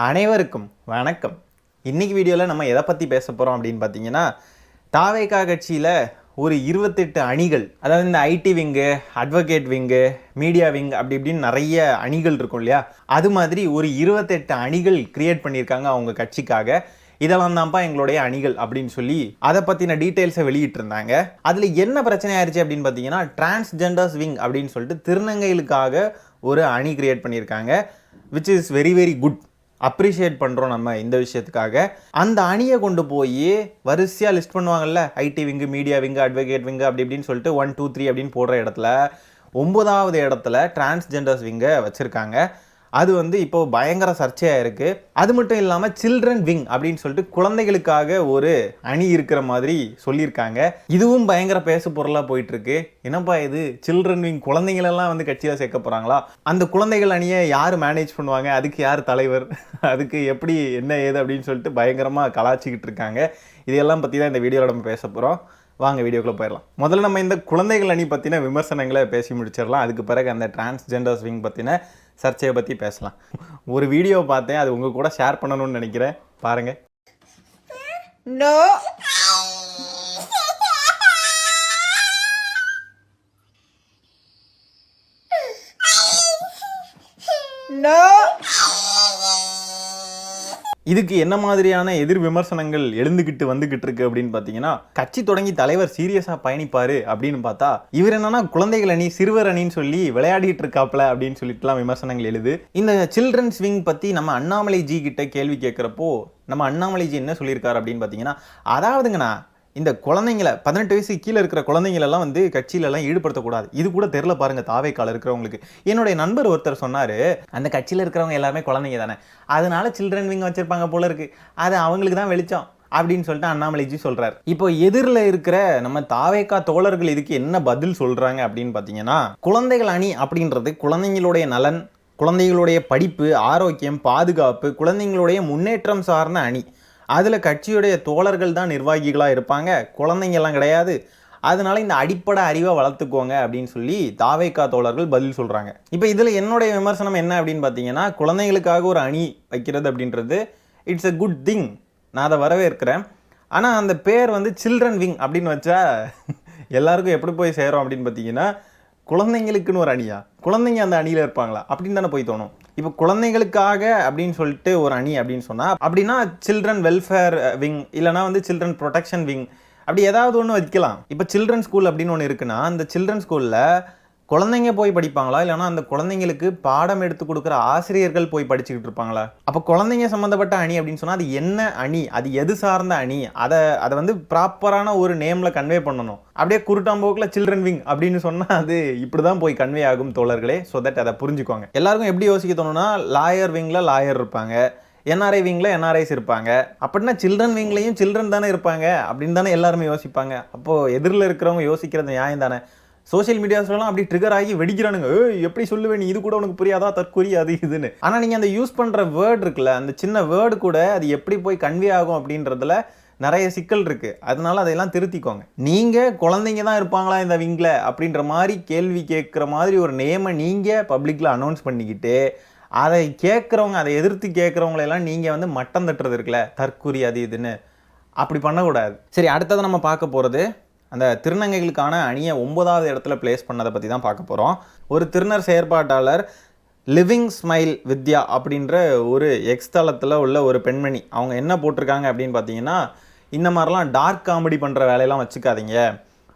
அனைவருக்கும் வணக்கம். இன்னைக்கு வீடியோவில் நம்ம எதை பற்றி பேச போகிறோம் அப்படின்னு பார்த்தீங்கன்னா, தாவேகா கட்சியில் ஒரு 28 அணிகள், அதாவது இந்த ID wing, advocate wing, media wing அப்படி இப்படின்னு நிறைய அணிகள் இருக்கும் இல்லையா, அது மாதிரி ஒரு 28 அணிகள் கிரியேட் பண்ணியிருக்காங்க அவங்க கட்சிக்காக. இதெல்லாம் தான்ப்பா எங்களுடைய அணிகள் அப்படின்னு சொல்லி அதை பற்றின டீட்டெயில்ஸை வெளியிட்டிருந்தாங்க. அதில் என்ன பிரச்சனை ஆயிடுச்சு அப்படின்னு பார்த்தீங்கன்னா, டிரான்ஸ்ஜெண்டர்ஸ் விங் அப்படின்னு சொல்லிட்டு திருநங்கைகளுக்காக ஒரு அணி கிரியேட் பண்ணியிருக்காங்க. Which is very very good. Appreciate பண்ணுறோம் நம்ம இந்த விஷயத்துக்காக. அந்த அணியை கொண்டு போய் வரிசையாக லிஸ்ட் பண்ணுவாங்கல்ல, ID wing, media wing, advocate wing அப்படி இப்படின்னு சொல்லிட்டு 1 2 3 அப்படின்னு போடுற இடத்துல 9வது இடத்துல டிரான்ஸ்ஜெண்டர்ஸ் விங்கை வச்சுருக்காங்க. அது இப்போ பயங்கர சர்ச்சையாக இருக்குது. அது மட்டும் இல்லாமல் சில்ட்ரன் விங் அப்படின்னு சொல்லிட்டு குழந்தைகளுக்காக ஒரு அணி இருக்கிற மாதிரி சொல்லியிருக்காங்க. இதுவும் பயங்கர பேசு பொருளாக போயிட்டுருக்கு. என்னப்பா இது, சில்ட்ரன் விங் குழந்தைங்களெல்லாம் கட்சியில் சேர்க்க போகிறாங்களா? அந்த குழந்தைகள் அணியை யார் மேனேஜ் பண்ணுவாங்க? அதுக்கு யார் தலைவர்? அதுக்கு எப்படி என்ன ஏது அப்படின்னு சொல்லிட்டு பயங்கரமாக கலாச்சிக்கிட்டு இருக்காங்க. இதையெல்லாம் பற்றி தான் இந்த வீடியோவில் நம்ம பேச போகிறோம். வாங்க வீடியோக்குள்ளே போயிடலாம். முதல்ல நம்ம இந்த குழந்தைகள் அணி பற்றின விமர்சனங்களை பேசி முடிச்சிடலாம். அதுக்கு பிறகு அந்த டிரான்ஸ்ஜெண்டர்ஸ் விங் பற்றின சர்ச்சையை பற்றி பேசலாம். ஒரு வீடியோ பார்த்தேன், அது உங்கள் கூட ஷேர் பண்ணணும்னு நினைக்கிறேன், பாருங்கள். No. No. இதுக்கு என்ன மாதிரியான எதிர் விமர்சனங்கள் எழுந்துக்கிட்டு வந்துகிட்டு இருக்கு அப்படின்னு பார்த்தீங்கன்னா, கட்சி தொடங்கி தலைவர் சீரியஸாக பயணிப்பாரு அப்படின்னு பார்த்தா இவர் என்னன்னா குழந்தைகள் அணி, சிறுவர் அணின்னு சொல்லி விளையாடிட்டு இருக்காப்ல அப்படின்னு சொல்லிட்டுலாம் விமர்சனங்கள் எழுது. இந்த சில்ட்ரன்ஸ் விங் பற்றி நம்ம அண்ணாமலை ஜி கிட்ட கேள்வி கேட்குறப்போ நம்ம அண்ணாமலை ஜி என்ன சொல்லியிருக்காரு அப்படின்னு பார்த்தீங்கன்னா, அதாவதுங்கண்ணா, இந்த குழந்தைங்களை 18 வயசுக்கு கீழே இருக்கிற குழந்தைங்களெல்லாம் கட்சியிலலாம் ஈடுபடுத்தக்கூடாது. இது கூட தெரில பாருங்கள் தாவேக்கால இருக்கிறவங்களுக்கு. என்னுடைய நண்பர் ஒருத்தர் சொன்னார், அந்த கட்சியில் இருக்கிறவங்க எல்லாருமே குழந்தைங்க தானே, அதனால சில்ட்ரன் விங் வச்சுருப்பாங்க போல இருக்கு, அது அவங்களுக்கு தான் வெளிச்சம் அப்படின்னு சொல்லிட்டு அண்ணாமலைஜி சொல்கிறார். இப்போ எதிரில் இருக்கிற நம்ம தாவேக்கா தோழர்கள் இதுக்கு என்ன பதில் சொல்கிறாங்க அப்படின்னு பார்த்தீங்கன்னா, குழந்தைகள் அணி அப்படின்றது குழந்தைங்களுடைய நலன், குழந்தைகளுடைய படிப்பு, ஆரோக்கியம், பாதுகாப்பு, குழந்தைங்களுடைய முன்னேற்றம் சார்ந்த அணி. அதில் கட்சியுடைய தோழர்கள் தான் நிர்வாகிகளாக இருப்பாங்க, குழந்தைங்கெல்லாம் கிடையாது. அதனால இந்த அடிப்படை அறிவை வளர்த்துக்கோங்க அப்படின்னு சொல்லி தாவேக்கா தோழர்கள் பதில் சொல்கிறாங்க. இப்போ இதில் என்னுடைய விமர்சனம் என்ன அப்படின்னு பார்த்தீங்கன்னா, குழந்தைகளுக்காக ஒரு அணி வைக்கிறது அப்படின்றது இட்ஸ் எ குட் திங், நான் அதை வரவேற்கிறேன். ஆனால் அந்த பேர் சில்ட்ரன் விங் அப்படின்னு வச்சா எல்லாருக்கும் எப்படி போய் சேரும் அப்படின்னு பார்த்தீங்கன்னா, குழந்தைங்களுக்குன்னு ஒரு அணியா, குழந்தைங்க அந்த அணியில் இருப்பாங்களா அப்படின்னு தானே போய் தோணும். இப்போ குழந்தைகளுக்காக அப்படின்னு சொல்லிட்டு ஒரு அணி அப்படின்னு சொன்னால், அப்படின்னா சில்ட்ரன் வெல்ஃபேர் விங் இல்லைனா சில்ட்ரன் ப்ரொடெக்ஷன் விங் அப்படி ஏதாவது ஒன்று வைக்கலாம். இப்போ சில்ட்ரன் ஸ்கூல் அப்படின்னு ஒன்று இருக்குன்னா, அந்த சில்ட்ரன் ஸ்கூலில் குழந்தைங்க போய் படிப்பாங்களா, இல்லைனா அந்த குழந்தைங்களுக்கு பாடம் எடுத்து கொடுக்குற ஆசிரியர்கள் போய் படிச்சுக்கிட்டு இருப்பாங்களா? அப்போ குழந்தைங்க சம்மந்தப்பட்ட அணி அப்படின்னு சொன்னால் அது என்ன அணி, அது எது சார்ந்த அணி, அதை ப்ராப்பரான ஒரு நேமில் கன்வே பண்ணணும். அப்படியே குருட்டாம்போக்கில் சில்ட்ரன் விங் அப்படின்னு சொன்னால் அது இப்படி தான் போய் கன்வே ஆகும் தோழர்களே. ஸோ தட் அதை புரிஞ்சுக்கோங்க. எல்லாருக்கும் எப்படி யோசிக்க தோணுன்னா, லாயர் விங்கில் லாயர் இருப்பாங்க, என்ஆர்ஐ விங்கில் என்ஆர்ஐஸ் இருப்பாங்க, அப்படின்னா சில்ட்ரன் விங்லையும் சில்ட்ரன் தானே இருப்பாங்க அப்படின்னு தானே எல்லாருமே யோசிப்பாங்க. அப்போது எதிரில் இருக்கிறவங்க யோசிக்கிறது நியாயம் தானே. சோஷியல் மீடியாஸ்லாம் அப்படி ட்ரிகர் ஆகி வெடிக்கிறானுங்க, எப்படி சொல்லுவேன் நீ, இது கூட உனக்கு புரியாதா, தற்கொலை அது இதுன்னு. ஆனால் நீங்கள் அந்த யூஸ் பண்ணுற வேர்டு இருக்குல்ல, அந்த சின்ன வேர்டு கூட அது எப்படி போய் கன்வே ஆகும் அப்படின்றதுல நிறைய சிக்கல் இருக்குது. அதனால அதையெல்லாம் திருத்திக்கோங்க. நீங்கள் குழந்தைங்க தான் இருப்பாங்களா இந்த விங்கில் அப்படின்ற மாதிரி கேள்வி கேட்குற மாதிரி ஒரு நேமை நீங்கள் பப்ளிக்கில் அனௌன்ஸ் பண்ணிக்கிட்டு அதை கேட்குறவங்க, அதை எதிர்த்து கேட்குறவங்களெல்லாம் நீங்கள் மட்டம் தட்டுறது இருக்குல்ல, தற்கொலை அது இதுன்னு, அப்படி பண்ணக்கூடாது. சரி, அடுத்தது நம்ம பார்க்க போகிறது அந்த திருநங்கைகளுக்கான அணியை 9வது இடத்துல பிளேஸ் பண்ணதை பற்றி தான் பார்க்க போகிறோம். ஒரு திருநர் செயற்பாட்டாளர் லிவிங் ஸ்மைல் வித்யா அப்படின்ற ஒரு எக்ஸ் தளத்தில் உள்ள ஒரு பெண்மணி, அவங்க என்ன போட்டிருக்காங்க அப்படின்னு பார்த்தீங்கன்னா, இந்த மாதிரிலாம் டார்க் காமெடி பண்ணுற வேலையெல்லாம் வச்சுக்காதீங்க,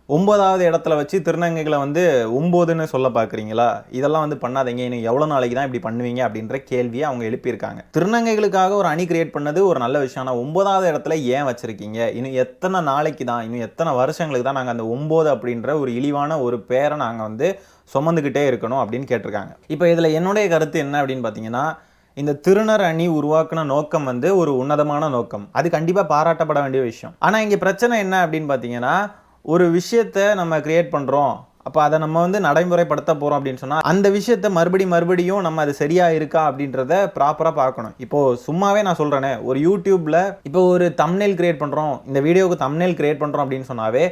9வது இடத்துல வச்சு திருநங்கைகளை 9ன்னு சொல்ல பார்க்குறீங்களா, இதெல்லாம் பண்ணாதீங்க, இன்னும் எவ்வளோ நாளைக்கு தான் இப்படி பண்ணுவீங்க அப்படின்ற கேள்வியை அவங்க எழுப்பியிருக்காங்க. திருநங்கைகளுக்காக ஒரு அணி கிரியேட் பண்ணது ஒரு நல்ல விஷயம். ஆனால் 9வது இடத்துல ஏன் வச்சுருக்கீங்க, இன்னும் எத்தனை நாளைக்கு தான், இன்னும் எத்தனை வருஷங்களுக்கு தான் நாங்கள் அந்த 9 அப்படின்ற ஒரு இழிவான ஒரு பேரை நாங்கள் சுமந்துக்கிட்டே இருக்கணும் அப்படின்னு கேட்டிருக்காங்க. இப்போ இதில் என்னுடைய கருத்து என்ன அப்படின்னு பார்த்தீங்கன்னா, இந்த திருநர் அணி உருவாக்குன நோக்கம் ஒரு உன்னதமான நோக்கம், அது கண்டிப்பாக பாராட்டப்பட வேண்டிய விஷயம். ஆனால் இங்கே பிரச்சனை என்ன அப்படின்னு பார்த்தீங்கன்னா, ஒரு விஷயத்தை நம்ம கிரியேட் பண்ணுறோம், அப்போ அதை நம்ம நடைமுறைப்படுத்த போகிறோம் அப்படின்னு சொன்னால் அந்த விஷயத்தை மறுபடியும் நம்ம அது சரியாக இருக்கா அப்படின்றத ப்ராப்பராக பார்க்கணும். இப்போது சும்மாவே நான் சொல்கிறேனே, ஒரு யூடியூப்பில் இப்போ ஒரு தம்ப்நெயில் கிரியேட் பண்ணுறோம், இந்த வீடியோவுக்கு தம்ப்நெயில் கிரியேட் பண்ணுறோம் அப்படின்னு சொன்னாவே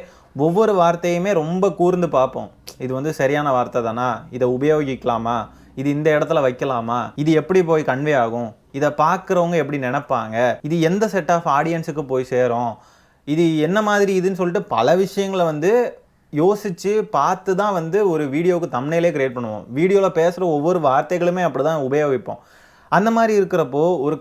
ஒவ்வொரு வார்த்தையுமே ரொம்ப கூர்ந்து பார்ப்போம். இது சரியான வார்த்தை தானா, இதை உபயோகிக்கலாமா, இது இந்த இடத்துல வைக்கலாமா, இது எப்படி போய் கன்வே ஆகும், இதை பார்க்குறவங்க எப்படி நினைப்பாங்க, இது எந்த செட் ஆஃப் ஆடியன்ஸுக்கு போய் சேரும், இது என்ன மாதிரி இதுன்னு சொல்லிட்டு பல விஷயங்களை வந்து யோசித்து பார்த்து தான் வந்து ஒரு வீடியோவுக்கு தம்ப்நெயிலே கிரியேட் பண்ணுவோம். வீடியோவில் பேசுகிற ஒவ்வொரு வார்த்தைகளுமே அப்படி தான் உபயோகிப்போம். அந்த மாதிரி இருக்கிறப்போ ஒரு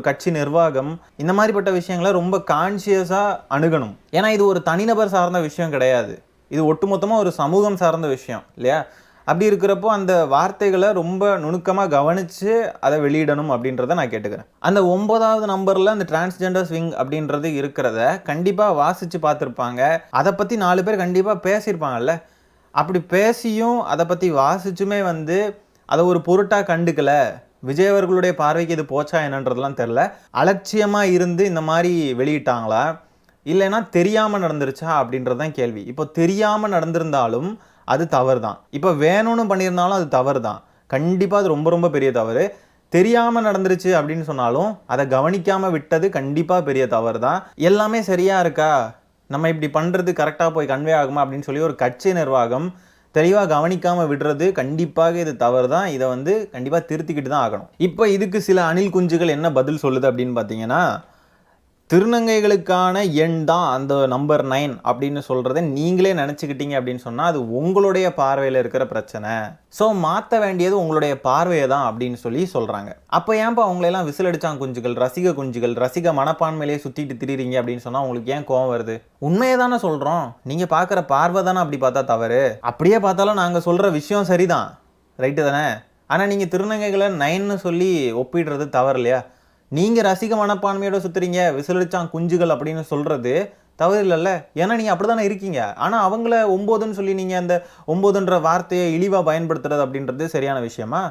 கட்சி நிர்வாகம் இந்த மாதிரிப்பட்ட விஷயங்களை ரொம்ப கான்ஷியஸாக அணுகணும். ஏன்னா இது ஒரு தனிநபர் சார்ந்த விஷயம் கிடையாது, இது ஒட்டுமொத்தமாக ஒரு சமூகம் சார்ந்த விஷயம் இல்லையா? அப்படி இருக்கிறப்போ அந்த வார்த்தைகளை ரொம்ப நுணுக்கமாக கவனித்து அதை வெளியிடணும் அப்படின்றத நான் கேட்டுக்கிறேன். அந்த 9வது நம்பரில் அந்த டிரான்ஸ்ஜெண்டர் ஸ்விங் அப்படின்றது இருக்கிறத கண்டிப்பாக வாசித்து பார்த்துருப்பாங்க, அதை பற்றி 4 பேர் கண்டிப்பாக பேசியிருப்பாங்கல்ல. அப்படி பேசியும் அதை பற்றி வாசிச்சுமே வந்து அதை ஒரு பொருட்டாக கண்டுக்கலை, விஜய் அவர்களுடைய பார்வைக்கு இது போச்சா என்னன்றதுலாம் தெரில, அலட்சியமாக இருந்து இந்த மாதிரி வெளியிட்டாங்களா இல்லைன்னா தெரியாமல் நடந்துருச்சா அப்படின்றது தான் கேள்வி. இப்போ தெரியாமல் நடந்திருந்தாலும் அது தவறு தான், இப்போ வேணும்னு பண்ணியிருந்தாலும் அது தவறு தான், கண்டிப்பாக அது ரொம்ப ரொம்ப பெரிய தவறு. தெரியாமல் நடந்துருச்சு அப்படின்னு சொன்னாலும் அதை கவனிக்காமல் விட்டது கண்டிப்பாக பெரிய தவறு தான். எல்லாமே சரியாக இருக்கா, நம்ம இப்படி பண்ணுறது கரெக்டாக போய் கன்வே ஆகுமா அப்படின்னு சொல்லி ஒரு கட்சி நிர்வாகம் தெளிவாக கவனிக்காமல் விடுறது கண்டிப்பாக இது தவறு தான். இதை வந்து கண்டிப்பாக திருத்திக்கிட்டு தான் ஆகணும். இப்போ இதுக்கு சில அணில் குஞ்சுகள் என்ன பதில் சொல்லுது அப்படின்னு பார்த்தீங்கன்னா, திருநங்கைகளுக்கான எண் தான் அந்த நம்பர் 9 அப்படின்னு சொல்கிறத நீங்களே நினச்சிக்கிட்டீங்க அப்படின்னு சொன்னால் அது உங்களுடைய பார்வையில் இருக்கிற பிரச்சனை. ஸோ மாற்ற வேண்டியது உங்களுடைய பார்வையை தான் அப்படின்னு சொல்லி சொல்கிறாங்க. அப்போ ஏன்ப்பா அவங்களெல்லாம் விசிலடிச்சாங்க குஞ்சுகள், ரசிக மனப்பான்மையிலே சுற்றிட்டு திரிறீங்க அப்படின்னு சொன்னால் உங்களுக்கு ஏன் கோவம் வருது? உண்மையை தானே சொல்கிறோம், நீங்கள் பார்க்குற பார்வை தானே அப்படி பார்த்தா தவறு. அப்படியே பார்த்தாலும் நாங்கள் சொல்கிற விஷயம் சரிதான், ரைட்டு தானே? ஆனால் நீங்கள் திருநங்கைகளை 9ன்னு சொல்லி ஒப்பிடுறது தவறு இல்லையா? நீங்கள் ரசிக மனப்பான்மையோட சுற்றுறீங்க, விசிலடிச்சான் குஞ்சுகள் அப்படின்னு சொல்கிறது தவறு இல்லைல்ல, ஏன்னா நீங்கள் அப்படி தானே இருக்கீங்க. ஆனால் அவங்கள 9ன்னு சொல்லி நீங்கள் அந்த 9ன்ற வார்த்தையை இழிவாக பயன்படுத்துறது அப்படின்றது சரியான விஷயமா?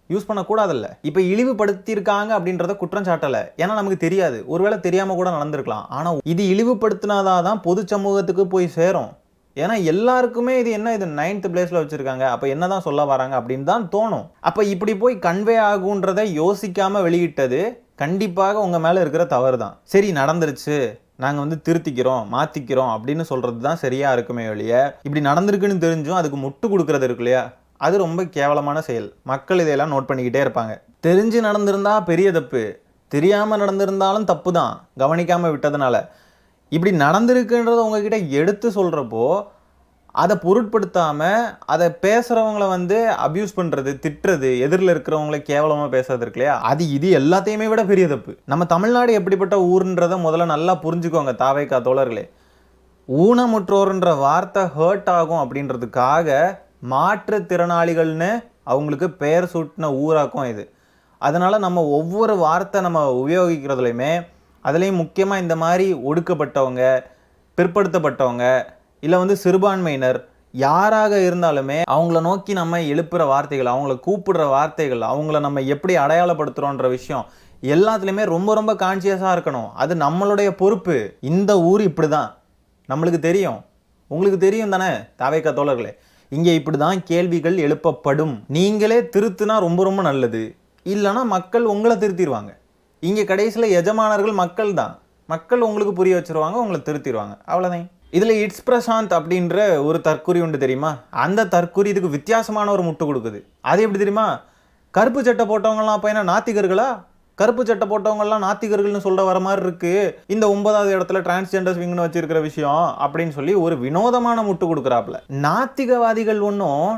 யூஸ் பண்ணக்கூடாதில்ல. இப்போ இழிவுபடுத்தியிருக்காங்க அப்படின்றத குற்றம் சாட்டலை, ஏன்னா நமக்கு தெரியாது, ஒருவேளை தெரியாமல் கூட நடந்திருக்கலாம். ஆனால் இது இழிவுபடுத்தினாதான் தான் பொது சமூகத்துக்கு போய் சேரும். ஏன்னா எல்லாருக்குமே இது என்ன, இது 9th பிளேஸில் வச்சுருக்காங்க, அப்போ என்ன தான் சொல்ல வராங்க அப்படின்னு தான் தோணும். அப்போ இப்படி போய் கன்வே ஆகுன்றதை யோசிக்காமல் வெளியிட்டது கண்டிப்பாக உங்கள் மேலே இருக்கிற தவறு தான். சரி நடந்துருச்சு, நாங்கள் வந்து திருத்திக்கிறோம் மாற்றிக்கிறோம் அப்படின்னு சொல்கிறது தான் சரியாக இருக்குமே ஒழிய, இப்படி நடந்திருக்குன்னு தெரிஞ்சும் அதுக்கு முட்டு கொடுக்குறது இருக்கு இல்லையா, அது ரொம்ப கேவலமான செயல். மக்கள் இதையெல்லாம் நோட் பண்ணிக்கிட்டே இருப்பாங்க. தெரிஞ்சு நடந்திருந்தா பெரிய தப்பு, தெரியாமல் நடந்திருந்தாலும் தப்பு தான் கவனிக்காமல் விட்டதுனால. இப்படி நடந்திருக்குன்றதை உங்ககிட்ட எடுத்து சொல்கிறப்போ அதை பொருட்படுத்தாமல் அதை பேசுகிறவங்கள வந்து அப்யூஸ் பண்ணுறது, திட்டுறது, எதிரில் இருக்கிறவங்கள கேவலமாக பேசுறது இருக்கு இல்லையா, இது எல்லாத்தையுமே விட பெரிய தப்பு. நம்ம தமிழ்நாடு எப்படிப்பட்ட ஊருன்றதை முதல்ல நல்லா புரிஞ்சுக்கோங்க தாவேக்கா தோழர்களே. ஊனமுற்றோர்ன்ற வார்த்தை ஹர்ட் ஆகும் அப்படின்றதுக்காக மாற்றுத்திறனாளிகள்னு அவங்களுக்கு பெயர் சூட்டின ஊராக்கும் இது. அதனால் நம்ம ஒவ்வொரு வார்த்தை நம்ம உபயோகிக்கிறதுலையுமே அதுலேயும் முக்கியமாக இந்த மாதிரி ஒடுக்கப்பட்டவங்க, பிற்படுத்தப்பட்டவங்க, இல்லை வந்து சிறுபான்மையினர் யாராக இருந்தாலுமே அவங்கள நோக்கி நம்ம எழுப்புகிற வார்த்தைகள், அவங்கள கூப்பிடுற வார்த்தைகள், அவங்கள நம்ம எப்படி அடையாளப்படுத்துகிறோன்ற விஷயம் எல்லாத்துலேயுமே ரொம்ப ரொம்ப கான்சியஸாக இருக்கணும். அது நம்மளுடைய பொறுப்பு. இந்த ஊர் இப்படி தான், நம்மளுக்கு தெரியும், உங்களுக்கு தெரியும் தானே தாவேக்கா தோழர்களே. இங்கே இப்படி தான் கேள்விகள் எழுப்பப்படும். நீங்களே திருத்துனா ரொம்ப ரொம்ப நல்லது, இல்லைனா மக்கள் உங்களை திருத்திடுவாங்க. இங்கே கடைசியில் எஜமானர்கள் மக்கள் தான், மக்கள் உங்களுக்கு புரிய வச்சுருவாங்க, உங்களை திருத்திடுவாங்க, அவ்வளோதான். இதில் இட்ஸ் பிரசாந்த் அப்படின்ற ஒரு தற்குறி உண்டு தெரியுமா, அந்த தற்குறி இதுக்கு வித்தியாசமான ஒரு முட்டு கொடுக்குது. அது எப்படி தெரியுமா, கருப்பு சட்டை போட்டவங்கலாம் அப்போ என்ன நாத்திகர்களா, கருப்பு சட்டை போட்டவங்கலாம் நாத்திகர்கள்னு சொல்கிற வர மாதிரி இருக்குது இந்த 9வது இடத்துல டிரான்ஸ்ஜெண்டர் ஸ்விங்னு வச்சிருக்கிற விஷயம் அப்படின்னு சொல்லி ஒரு வினோதமான முட்டு கொடுக்குறாப்புல. நாத்திகவாதிகள் ஒன்றும்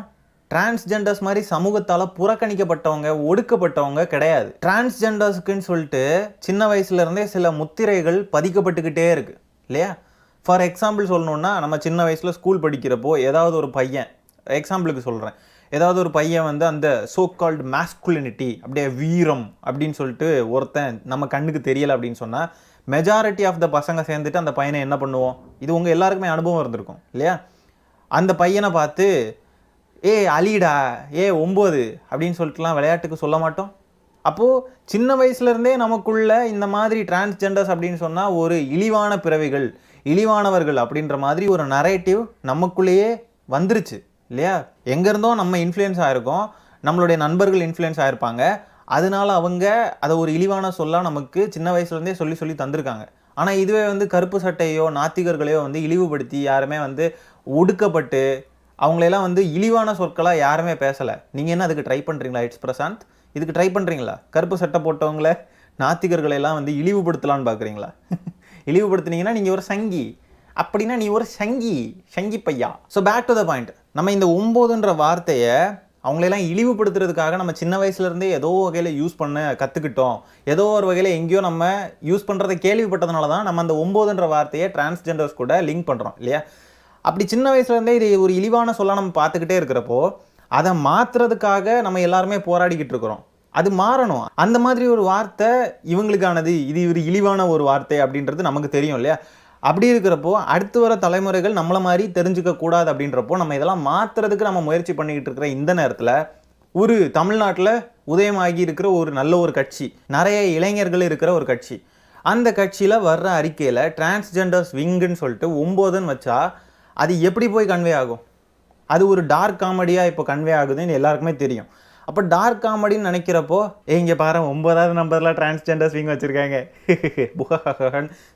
டிரான்ஸ்ஜெண்டர்ஸ் மாதிரி சமூகத்தால் புறக்கணிக்கப்பட்டவங்க, ஒடுக்கப்பட்டவங்க கிடையாது. டிரான்ஸ்ஜெண்டர்ஸுக்குன்னு சொல்லிட்டு சின்ன வயசுலேருந்தே சில முத்திரைகள் பதிக்கப்பட்டுக்கிட்டே இருக்குது இல்லையா. ஃபார் எக்ஸாம்பிள் சொல்லணுன்னா, நம்ம சின்ன வயசில் ஸ்கூல் படிக்கிறப்போ ஏதாவது ஒரு பையன், எக்ஸாம்பிளுக்கு சொல்கிறேன், ஏதாவது ஒரு பையன் வந்து அந்த சோ கால்டு மேஸ்குலினிட்டி, அப்படியே வீரம் அப்படின்னு சொல்லிட்டு ஒருத்தன் நம்ம கண்ணுக்கு தெரியலை அப்படின்னு சொன்னால் மெஜாரிட்டி ஆஃப் த பசங்க சேர்ந்துட்டு அந்த பையனை என்ன பண்ணுவோம், இது உங்கள் எல்லாருக்குமே அனுபவம் இருந்திருக்கும் இல்லையா. அந்த பையனை பார்த்து அலிடா 9 அப்படின்னு சொல்லிட்டுலாம் விளையாட்டுக்கு சொல்ல மாட்டோம். அப்போது சின்ன வயசுலேருந்தே நமக்குள்ள இந்த மாதிரி டிரான்ஸ்ஜெண்டர்ஸ் அப்படின்னு சொன்னால் ஒரு இழிவான பிறவிகள், இழிவானவர்கள் அப்படின்ற மாதிரி ஒரு நரேட்டிவ் நமக்குள்ளேயே வந்துருச்சு இல்லையா. எங்கேருந்தோ நம்ம இன்ஃப்ளூயன்ஸ் ஆகிருக்கோம், நம்மளுடைய நண்பர்கள் இன்ஃப்ளூயன்ஸ் ஆகிருப்பாங்க, அதனால அவங்க அதை ஒரு இழிவான சொல்லாக நமக்கு சின்ன வயசுலேருந்தே சொல்லி சொல்லி தந்திருக்காங்க. ஆனால் இதுவே வந்து கருப்பு சட்டையோ நாத்திகர்களையோ வந்து இழிவுபடுத்தி யாருமே வந்து ஒடுக்கப்பட்டு அவங்களெல்லாம் வந்து இழிவான சொற்களாக யாருமே பேசலை. நீங்கள் என்ன அதுக்கு ட்ரை பண்ணுறீங்களா இட்ஸ் பிரசாந்த்? இதுக்கு ட்ரை பண்ணுறீங்களா? கருப்பு சட்டை போட்டவங்கள நாத்திகர்களை எல்லாம் வந்து இழிவுபடுத்தலான்னு பார்க்குறீங்களா? இழிவுபடுத்துனீங்கன்னா நீங்கள் ஒரு சங்கி, அப்படின்னா நீ ஒரு சங்கி பையா. So back to the point, நம்ம இந்த 9ன்ற வார்த்தையை அவங்களெல்லாம் இழிவுபடுத்துறதுக்காக நம்ம சின்ன வயசுலேருந்தே ஏதோ வகையில் யூஸ் பண்ண கற்றுக்கிட்டோம். ஏதோ ஒரு வகையில் எங்கேயோ நம்ம யூஸ் பண்ணுறதை கேள்விப்பட்டதுனால தான் நம்ம அந்த 9ன்ற வார்த்தையை டிரான்ஸ்ஜெண்டர்ஸ் கூட லிங்க் பண்ணுறோம் இல்லையா? அப்படி சின்ன வயசுலேருந்தே இது ஒரு இழிவான சொல்ல நம்ம பார்த்துக்கிட்டே இருக்கிறப்போ அதை மாற்றுறதுக்காக நம்ம எல்லாருமே போராடிக்கிட்டு இருக்கிறோம். அது மாறணும். அந்த மாதிரி ஒரு வார்த்தை இவங்களுக்கானது, இது ஒரு இழிவான ஒரு வார்த்தை அப்படின்றது நமக்கு தெரியும் இல்லையா? அப்படி இருக்கிறப்போ அடுத்து வர தலைமுறைகள் நம்மளை மாதிரி தெரிஞ்சுக்க கூடாது அப்படின்றப்போ நம்ம இதெல்லாம் மாற்றுறதுக்கு நம்ம முயற்சி பண்ணிக்கிட்டு இருக்கிற இந்த நேரத்தில் ஒரு தமிழ்நாட்டில் உதயமாகி இருக்கிற ஒரு நல்ல ஒரு கட்சி, நிறைய இளைஞர்கள் இருக்கிற ஒரு கட்சி, அந்த கட்சியில் வர்ற அறிக்கையில் டிரான்ஸ்ஜெண்டர்ஸ் விங்குன்னு சொல்லிட்டு 9ன்னு வச்சா அது எப்படி போய் கன்வே ஆகும்? அது ஒரு டார்க் காமெடியாக இப்போ கன்வே ஆகுதுன்னு எல்லாருக்குமே தெரியும். அப்போ டார்க் காமெடின்னு நினைக்கிறப்போ இங்கே பாரு 9வது நம்பரில் டிரான்ஸ்ஜெண்டர்ஸ் விங் வச்சுருக்காங்க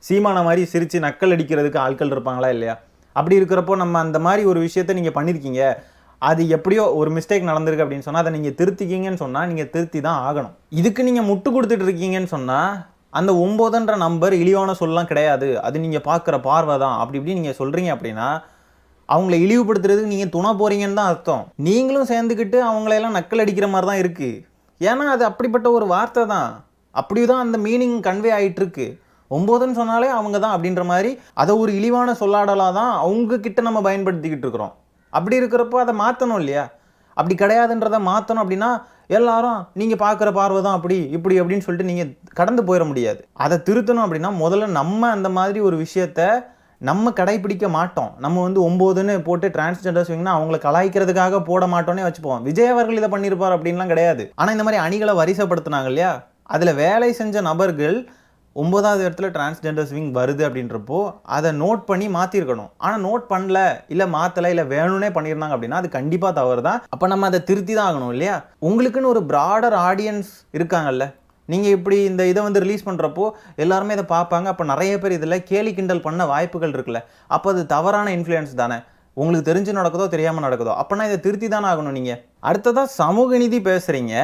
சீமான மாதிரி சிரித்து நக்கல் அடிக்கிறதுக்கு ஆட்கள் இருப்பாங்களா இல்லையா? அப்படி இருக்கிறப்போ நம்ம அந்த மாதிரி ஒரு விஷயத்த நீங்கள் பண்ணியிருக்கீங்க, அது எப்படியோ ஒரு மிஸ்டேக் நடந்திருக்கு அப்படின்னு சொன்னால் அதை நீங்கள் திருத்திக்கிங்கன்னு சொன்னால் நீங்கள் திருத்தி தான் ஆகணும். இதுக்கு நீங்கள் முட்டு கொடுத்துட்டு இருக்கீங்கன்னு சொன்னால் அந்த 9ன்ற நம்பர் இழிவான சொல்லலாம் கிடையாது, அது நீங்கள் பார்க்குற பார்வை தான் அப்படி இப்படி நீங்கள் சொல்கிறீங்க அப்படின்னா அவங்கள இழிவுபடுத்துறதுக்கு நீங்கள் துணை போகிறீங்கன்னு தான் அர்த்தம். நீங்களும் சேர்ந்துக்கிட்டு அவங்களையெல்லாம் நக்கல் அடிக்கிற மாதிரி தான் இருக்குது. ஏன்னா அது அப்படிப்பட்ட ஒரு வார்த்தை தான், அப்படி தான் அந்த மீனிங் கன்வே ஆகிட்டுருக்கு. 9ன்னு சொன்னாலே அவங்க தான் அப்படின்ற மாதிரி அதை ஒரு இழிவான சொல்லாடலாக தான் அவங்கக்கிட்ட நம்ம பயன்படுத்திக்கிட்டு இருக்கிறோம். அப்படி இருக்கிறப்போ அதை மாற்றணும் இல்லையா? அப்படி கிடையாதுன்றதை மாற்றணும் அப்படின்னா எல்லாரும் நீங்கள் பார்க்குற பார்வை தான் அப்படி இப்படி அப்படின்னு சொல்லிட்டு நீங்கள் கடந்து போயிட முடியாது. அதை திருத்தணும் அப்படின்னா முதல்ல நம்ம அந்த மாதிரி ஒரு விஷயத்த நம்ம கடைப்பிடிக்க மாட்டோம். நம்ம வந்து 9ன்னு போட்டு டிரான்ஸ்ஜெண்டர்ஸ் விங்னா அவங்களை கலாய்க்கிறதுக்காக போட மாட்டோன்னே வச்சுப்போம். விஜய் அவர்கள் இதை பண்ணியிருப்பார் அப்படின்லாம் கிடையாது. ஆனால் இந்த மாதிரி அணிகளை வரிசைப்படுத்தினாங்க இல்லையா? அதில் வேலை செஞ்ச நபர்கள் 9வது இடத்துல டிரான்ஸ்ஜெண்டர்ஸ் விங் வருது அப்படின்றப்போ அதை நோட் பண்ணி மாற்றிருக்கணும். ஆனால் நோட் பண்ணல, இல்லை மாற்றலை, இல்லை வேணும்னே பண்ணியிருந்தாங்க அப்படின்னா அது கண்டிப்பாக தவறு தான். அப்போ நம்ம அதை திருத்தி தான் ஆகணும் இல்லையா? உங்களுக்குன்னு ஒரு ப்ராடர் ஆடியன்ஸ் இருக்காங்கல்ல, நீங்கள் இப்படி இந்த இதை வந்து ரிலீஸ் பண்ணுறப்போ எல்லாருமே இதை பார்ப்பாங்க. அப்போ நிறைய பேர் இதில் கேலி கிண்டல் பண்ண வாய்ப்புகள் இருக்குல்ல, அப்போ அது தவறான இன்ஃப்ளூயன்ஸ் தானே. உங்களுக்கு தெரிஞ்சு நடக்குதோ தெரியாமல் நடக்குதோ, அப்போனா இதை திருத்தி தானே ஆகணும். நீங்கள் அடுத்ததாக சமூக நீதி பேசுகிறீங்க,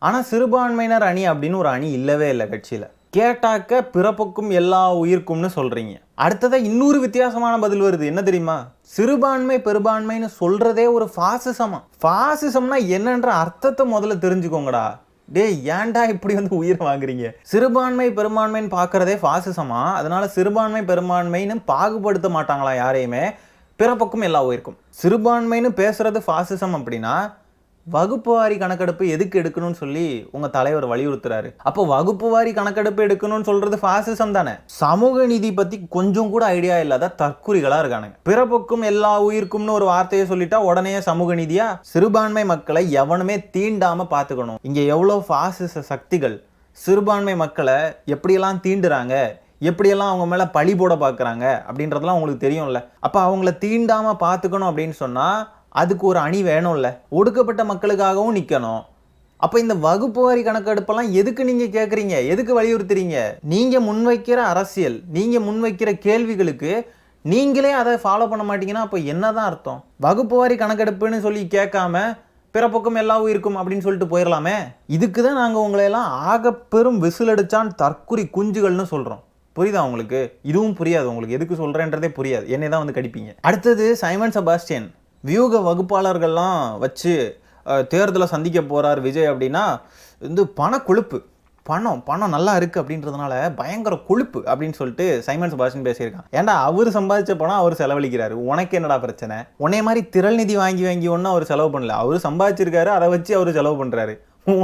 ஆனால் சிறுபான்மையினர் அணி அப்படின்னு ஒரு அணி இல்லவே இல்லை கட்சியில். கேட்டாக்க பிறப்புக்கும் எல்லா உயிர்க்கும்னு சொல்கிறீங்க. அடுத்ததாக இன்னொரு வித்தியாசமான பதில் வருது, என்ன தெரியுமா? சிறுபான்மை பெரும்பான்மைன்னு சொல்கிறதே ஒரு ஃபாசிசமா? ஃபாசிசம்னா என்னன்ற அர்த்தத்தை முதல்ல தெரிஞ்சுக்கோங்கடா. டே ஏன்டா இப்படி வந்து உயிரை வாங்குறீங்க? சிறுபான்மை பெரும்பான்மைன்னு பார்க்குறதே ஃபாசிசமா? அதனால சிறுபான்மை பெரும்பான்மைன்னு பாகுபடுத்த மாட்டாங்களா யாரையுமே? பிறப்புக்கும் எல்லா உயிருக்கும். சிறுபான்மைன்னு பேசுறது ஃபாசிசம் அப்படின்னா வகுப்பு வாரி கணக்கெடுப்பு எதுக்கு எடுக்கணும்னு சொல்லி உங்கள் தலைவர் வலியுறுத்துறாரு. அப்போ வகுப்பு வாரி கணக்கெடுப்பு எடுக்கணும்னு சொல்றது ஃபாசிசம் தானே. சமூக நீதி பற்றி கொஞ்சம் கூட ஐடியா இல்லாத தற்குறிகளாக இருக்கானுங்க. பிறப்புக்கும் எல்லா உயிருக்கும்னு ஒரு வார்த்தையை சொல்லிட்டா உடனே சமூக நீதியா? சிறுபான்மை மக்களை எவனுமே தீண்டாமல் பார்த்துக்கணும். இங்கே எவ்வளோ ஃபாசிச சக்திகள் சிறுபான்மை மக்களை எப்படியெல்லாம் தீண்டுறாங்க, எப்படியெல்லாம் அவங்க மேலே பழி போட பார்க்குறாங்க அப்படின்றதெல்லாம் உங்களுக்கு தெரியும்ல. அப்போ அவங்கள தீண்டாமல் பார்த்துக்கணும் அப்படின்னு சொன்னால் அதுக்கு ஒரு அணி வேணும்ல. ஒடுக்கப்பட்ட மக்களுக்காகவும் நிற்கணும். அப்போ இந்த வகுப்பு வாரி கணக்கெடுப்பெல்லாம் எதுக்கு நீங்கள் கேட்குறீங்க, எதுக்கு வலியுறுத்துறீங்க? நீங்கள் முன்வைக்கிற அரசியல், நீங்கள் முன்வைக்கிற கேள்விகளுக்கு நீங்களே அதை ஃபாலோ பண்ண மாட்டீங்கன்னா அப்போ என்ன தான் அர்த்தம்? வகுப்பு வாரி கணக்கெடுப்புன்னு சொல்லி கேட்காம பிறப்புக்கும் எல்லா உயிருக்கும் அப்படின்னு சொல்லிட்டு போயிடலாமே. இதுக்கு தான் நாங்கள் உங்களையெல்லாம் ஆகப்பெரும் விசிலடிச்சான் தற்குறி குஞ்சுகள்னு சொல்கிறோம். புரியுதா உங்களுக்கு? இதுவும் புரியாது உங்களுக்கு, எதுக்கு சொல்கிறேன்றதே புரியாது. என்னை தான் வந்து கடிப்பீங்க. அடுத்தது சைமன் செபாஸ்டியன் வியூக வகுப்பாளர்கள்லாம் வச்சு தேர்தலை சந்திக்க போகிறார் விஜய் அப்படின்னா வந்து பணக்கொழுப்பு, பணம் நல்லா இருக்குது அப்படின்றதுனால பயங்கர கொழுப்பு அப்படின்னு சொல்லிட்டு சைமன் செபாஸ்டியன் பேசியிருக்கான். ஏன்டா அவர் சம்பாதிச்ச பணம் அவர் செலவழிக்கிறாரு, உனக்கு என்னடா பிரச்சனை? உன்னே மாதிரி திரள் நிதி வாங்கி ஒன்றும் அவர் செலவு பண்ணல, அவர் சம்பாதிச்சிருக்காரு, அதை வச்சு அவர் செலவு பண்ணுறாரு.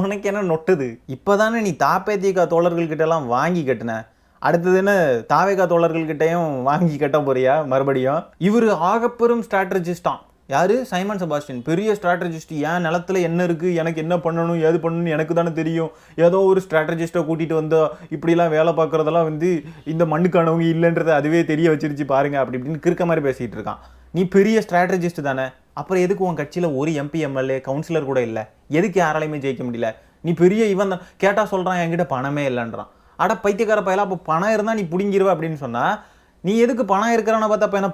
உனக்கு என்ன நொட்டுது? இப்போ தானே நீ தாப்பேத்திக தோழர்கள்கிட்டலாம் வாங்கி கட்டின, அடுத்ததுன்னு தாவேகா தோழர்கள்கிட்டையும் வாங்கி கட்ட போறியா மறுபடியும்? இவர் ஆகப்பெரும் ஸ்ட்ராட்டஜிஸ்டான். யார்? சைமன் செபாஸ்டியன். பெரிய ஸ்ட்ராட்டஜிஸ்ட். ஏன் நிலத்தில் என்ன இருக்குது, எனக்கு என்ன பண்ணணும், ஏது பண்ணணும்னு எனக்கு தானே தெரியும். ஏதோ ஒரு ஸ்ட்ராட்டஜிஸ்ட்டை கூட்டிகிட்டு வந்தோம், இப்படிலாம் வேலை பார்க்குறதெல்லாம் வந்து இந்த மண்ணுக்கானவங்க இல்லைன்றதை அதுவே தெரிய வச்சிருச்சு பாருங்க அப்படி இப்படின்னு கிறுக்க மாதிரி பேசிகிட்டு இருக்கான். நீ பெரிய ஸ்ட்ராட்டஜிஸ்ட் தானே, அப்புறம் எதுக்கு உன் கட்சியில் ஒரு எம்பி எம்எல்ஏ கவுன்சிலர் கூட இல்லை? எதுக்கு யாராலையுமே ஜெயிக்க முடியல? நீ பெரிய இவன் தான். கேட்டால் சொல்கிறான் என்கிட்ட பணமே இல்லைன்றான். அட பைத்தியக்கார பயலா, அப்போ பணம் இருந்தால் நீ பிடிங்கிருவ அப்படின்னு சொன்னால் நீ எதுக்கு பணம் இருக்கிறவனை பார்த்தா அப்போ என்ன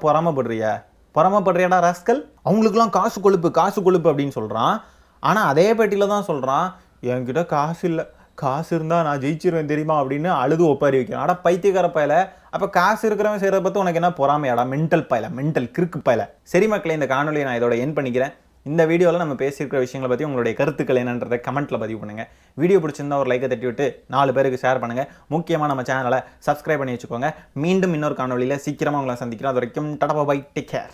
பொறாமப்படுறியாடா ராஸ்கல்? அவங்களுக்குலாம் காசு கொழுப்பு அப்படின்னு சொல்கிறான். ஆனால் அதே பேட்டியில் தான் சொல்கிறான் என்கிட்ட காசு இல்லை, காசு இருந்தால் நான் ஜெயிச்சிருவேன் தெரியுமா அப்படின்னு அழுது ஒப்பாரி வைக்கிறேன். அட பைத்தியக்கார பயல, அப்போ காசு இருக்கிறவன் செய்கிறத பற்றி உனக்கு என்ன பொறாமையாடா, மென்டல் பயல, மென்டல் கிறுக்கு பயல. சரி மக்களே, இந்த காணொலியை நான் இதோட என் பண்ணிக்கிறேன். இந்த வீடியோவில் நம்ம பேசியிருக்கிற விஷயங்களை பற்றி உங்களுடைய கருத்துக்கள் என்னன்றதை கமெண்ட்டில் பதிவு பண்ணுங்கள். வீடியோ பிடிச்சிருந்தா ஒரு லைக்கை தட்டி விட்டு 4 பேருக்கு ஷேர் பண்ணுங்கள். முக்கியமாக நம்ம சேனலை சப்ஸ்கிரைப் பண்ணி வச்சுக்கோங்க. மீண்டும் இன்னொரு காணொலியில் சீக்கிரமாக உங்களை சந்திக்கிறேன். அது வரைக்கும் டாடா பை, டேக் கேர்.